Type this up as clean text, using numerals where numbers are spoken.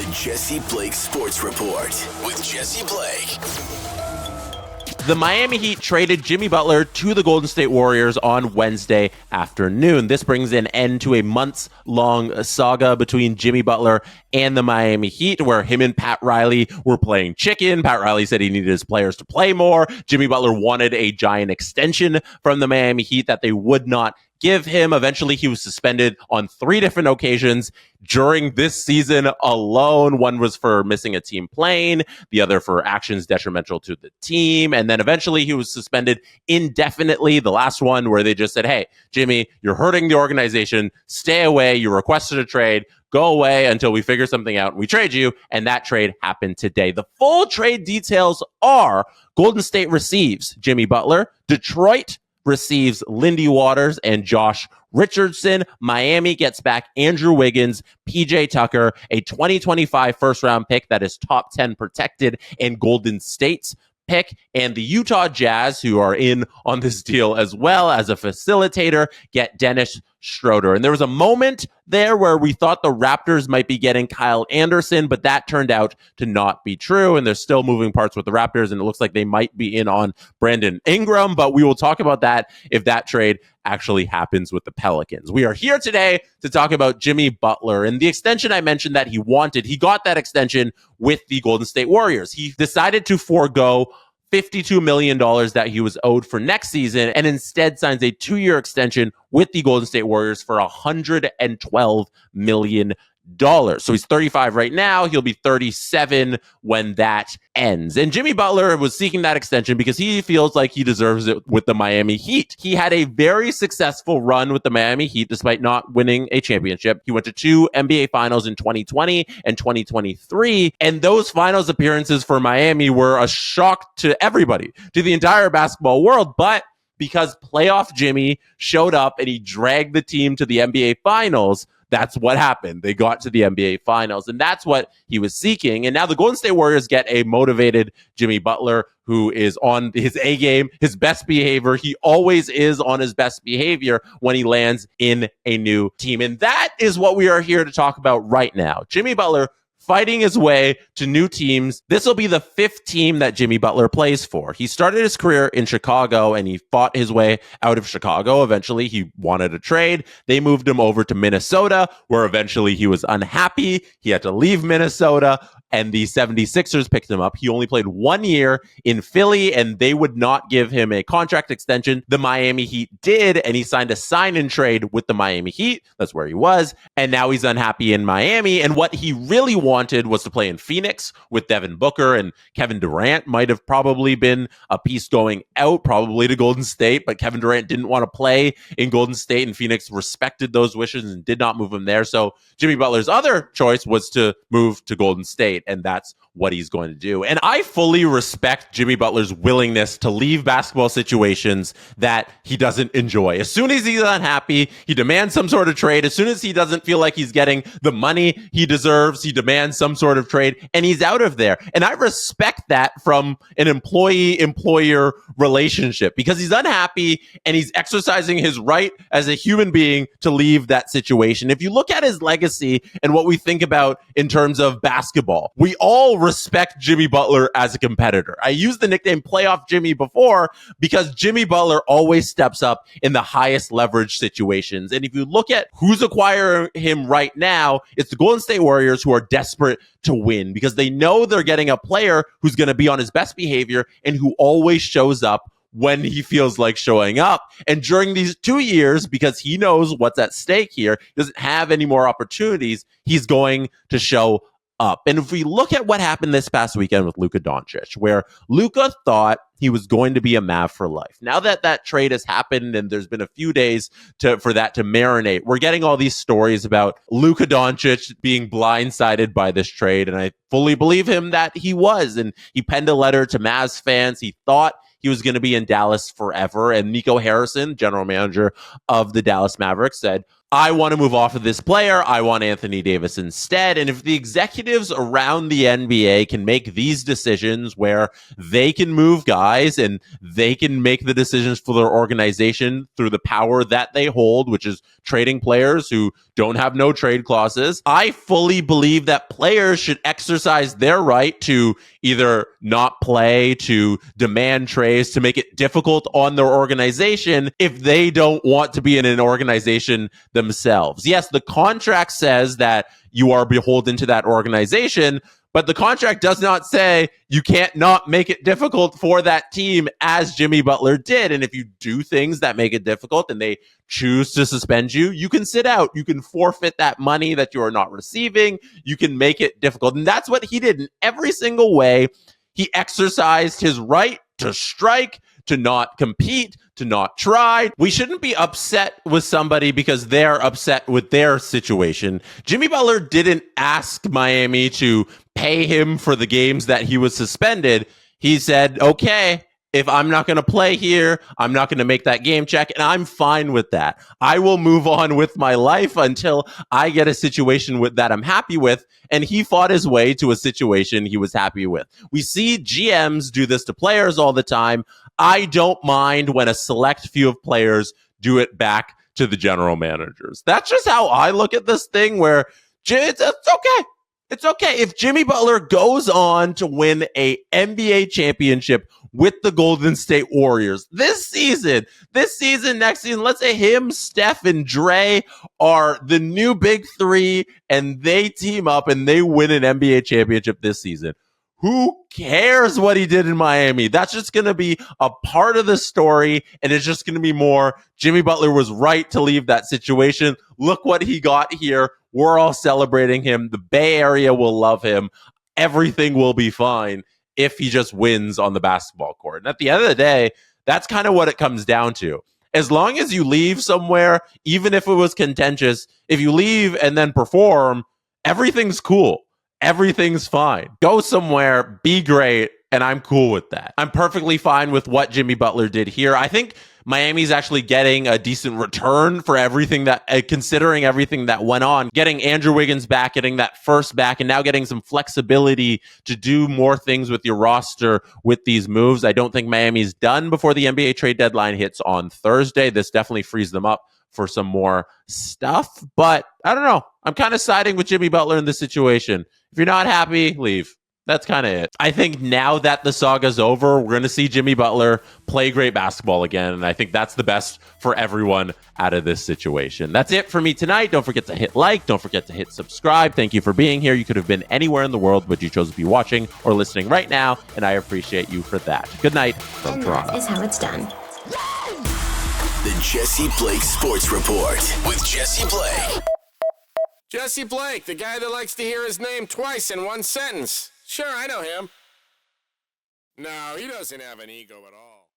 The Jesse Blake Sports Report with Jesse Blake. The Miami Heat traded Jimmy Butler to the Golden State Warriors on Wednesday afternoon. This brings an end to a months-long saga between Jimmy Butler and the Miami Heat, where him and Pat Riley were playing chicken. Pat Riley said he needed his players to play more. Jimmy Butler wanted a giant extension from the Miami Heat that they would not give him. Eventually, he was suspended on 3 different occasions during this season alone. One was for missing a team plane, the other for actions detrimental to the team. And then eventually he was suspended indefinitely. The last one where they just said, hey, Jimmy, you're hurting the organization. Stay away. You requested a trade. Go away until we figure something out and we trade you. And that trade happened today. The full trade details are Golden State receives Jimmy Butler. Detroit receives Lindy Waters and Josh Richardson. Miami gets back Andrew Wiggins, PJ Tucker, a 2025 first-round pick that is top 10 protected, and Golden State's pick. And the Utah Jazz, who are in on this deal as well as a facilitator, get Dennis Schroeder. And there was a moment there where we thought the Raptors might be getting Kyle Anderson, but that turned out to not be true. And there's still moving parts with the Raptors, and it looks like they might be in on Brandon Ingram, but we will talk about that if that trade actually happens with the Pelicans. We are here today to talk about Jimmy Butler and the extension I mentioned that he wanted. He got that extension with the Golden State Warriors. He decided to forego $52 million that he was owed for next season and instead signs a 2-year extension with the Golden State Warriors for $112 million. So he's 35 right now. He'll be 37 when that ends. And Jimmy Butler was seeking that extension because he feels like he deserves it with the Miami Heat. He had a very successful run with the Miami Heat despite not winning a championship. He went to 2 NBA finals in 2020 and 2023. And those finals appearances for Miami were a shock to everybody, to the entire basketball world. But because playoff Jimmy showed up and he dragged the team to the NBA finals, that's what happened. They got to the NBA Finals, and that's what he was seeking. And now the Golden State Warriors get a motivated Jimmy Butler who is on his A game, his best behavior. He always is on his best behavior when he lands in a new team. And that is what we are here to talk about right now. Jimmy Butler fighting his way to new teams. This will be the 5th team that Jimmy Butler plays for. He started his career in Chicago and he fought his way out of Chicago. Eventually, he wanted a trade. They moved him over to Minnesota, where eventually he was unhappy. He had to leave Minnesota, and the 76ers picked him up. He only played 1 year in Philly, and they would not give him a contract extension. The Miami Heat did, and he signed a sign-and trade with the Miami Heat. That's where he was, and now he's unhappy in Miami. And what he really wanted was to play in Phoenix with Devin Booker, and Kevin Durant might have probably been a piece going out, probably to Golden State, but Kevin Durant didn't want to play in Golden State, and Phoenix respected those wishes and did not move him there. So Jimmy Butler's other choice was to move to Golden State, and that's what he's going to do. And I fully respect Jimmy Butler's willingness to leave basketball situations that he doesn't enjoy. As soon as he's unhappy, he demands some sort of trade. As soon as he doesn't feel like he's getting the money he deserves, he demands some sort of trade, and he's out of there. And I respect that from an employee-employer relationship because he's unhappy and he's exercising his right as a human being to leave that situation. If you look at his legacy and what we think about in terms of basketball, we all respect Jimmy Butler as a competitor. I used the nickname Playoff Jimmy before because Jimmy Butler always steps up in the highest leverage situations. And if you look at who's acquiring him right now, it's the Golden State Warriors, who are desperate to win because they know they're getting a player who's going to be on his best behavior and who always shows up when he feels like showing up. And during these 2 years, because he knows what's at stake here, he doesn't have any more opportunities, he's going to show up. And if we look at what happened this past weekend with Luka Doncic, where Luka thought he was going to be a Mav for life. Now that that trade has happened and there's been a few days for that to marinate, we're getting all these stories about Luka Doncic being blindsided by this trade. And I fully believe him that he was. And he penned a letter to Mavs fans. He thought he was going to be in Dallas forever. And Nico Harrison, general manager of the Dallas Mavericks, said, I want to move off of this player. I want Anthony Davis instead. And if the executives around the NBA can make these decisions where they can move guys and they can make the decisions for their organization through the power that they hold, which is trading players who don't have no trade clauses, I fully believe that players should exercise their right to either not play, to demand trades, to make it difficult on their organization if they don't want to be in an organization themselves. Yes, the contract says that you are beholden to that organization, but the contract does not say you can't not make it difficult for that team, as Jimmy Butler did. And if you do things that make it difficult and they choose to suspend you, you can sit out. You can forfeit that money that you are not receiving. You can make it difficult. And that's what he did in every single way. He exercised his right to strike, to not compete, to not try. We shouldn't be upset with somebody because they're upset with their situation. Jimmy Butler didn't ask Miami to pay him for the games that he was suspended. He said, okay, if I'm not going to play here, I'm not going to make that game check, and I'm fine with that. I will move on with my life until I get a situation that I'm happy with, and he fought his way to a situation he was happy with. We see GMs do this to players all the time. I don't mind when a select few of players do it back to the general managers. That's just how I look at this thing, where it's okay. It's okay. If Jimmy Butler goes on to win a NBA championship with the Golden State Warriors this season, next season, let's say him, Steph, and Dre are the new big three, and they team up and they win an NBA championship this season. Who cares what he did in Miami? That's just going to be a part of the story, and it's just going to be more, Jimmy Butler was right to leave that situation. Look what he got here. We're all celebrating him. The Bay Area will love him. Everything will be fine if he just wins on the basketball court. And at the end of the day, that's kind of what it comes down to. As long as you leave somewhere, even if it was contentious, if you leave and then perform, everything's cool. Everything's fine. Go somewhere, be great, and I'm cool with that. I'm perfectly fine with what Jimmy Butler did here. I think Miami's actually getting a decent return for everything that, considering everything that went on, getting Andrew Wiggins back, getting that first back, and now getting some flexibility to do more things with your roster with these moves. I don't think Miami's done before the NBA trade deadline hits on Thursday. This definitely frees them up for some more stuff, but I don't know. I'm kind of siding with Jimmy Butler in this situation. If you're not happy, leave. That's kind of it. I think now that the saga's over, we're going to see Jimmy Butler play great basketball again, and I think that's the best for everyone out of this situation. That's it for me tonight. Don't forget to hit like. Don't forget to hit subscribe. Thank you for being here. You could have been anywhere in the world, but you chose to be watching or listening right now, and I appreciate you for that. Good night from Toronto. That is how it's done. The Jesse Blake Sports Report with Jesse Blake. Jesse Blake, the guy that likes to hear his name twice in one sentence. Sure, I know him. No, he doesn't have an ego at all.